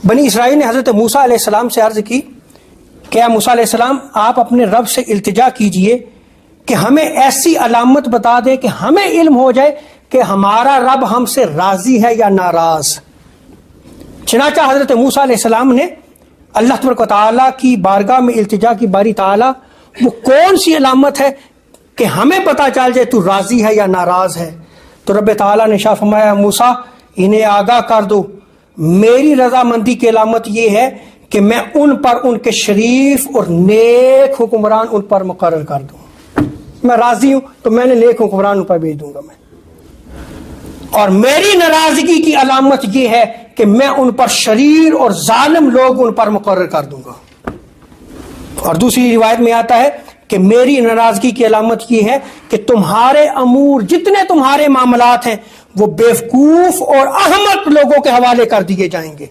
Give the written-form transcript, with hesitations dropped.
बनी इसराइल ने हजरत मूसा अलैहिस्सलाम से अर्ज की, क्या मूसा अलैहिस्सलाम आप अपने रब से इल्तिजा कीजिए कि हमें ऐसी अलामत बता दे कि हमें इल्म हो जाए कि हमारा रब हमसे राजी है या नाराज। चनाचा हजरत मूसा अलैहिस्सलाम ने अल्लाह तबारक व तआला की बारगाह में इल्तिजा की, बारी ताला वो कौन सी अलामत है कि हमें पता चल जाए तू राजी है या नाराज है। तो रब ताला ने शाह फरमाया, मूसा इन्हें आगाह कर दो, मेरी रजामंदी की अलामत यह है कि मैं उन पर उनके शरीफ और नेक हुक्मरान उन पर मुकर्रर कर दूं। मैं राजी हूं तो मैंने नेक हुक्मरान उन पर भेज दूंगा मैं। और मेरी नाराजगी की अलामत यह है कि मैं उन पर शरीर और जालिम लोग उन पर मुकर्रर कर दूंगा। और दूसरी रिवायत में आता है कि मेरी नाराजगी की अलामत यह है कि तुम्हारे अमूर, जितने तुम्हारे मामलात हैं, वो बेवकूफ और अहमक लोगों के हवाले कर दिए जाएंगे।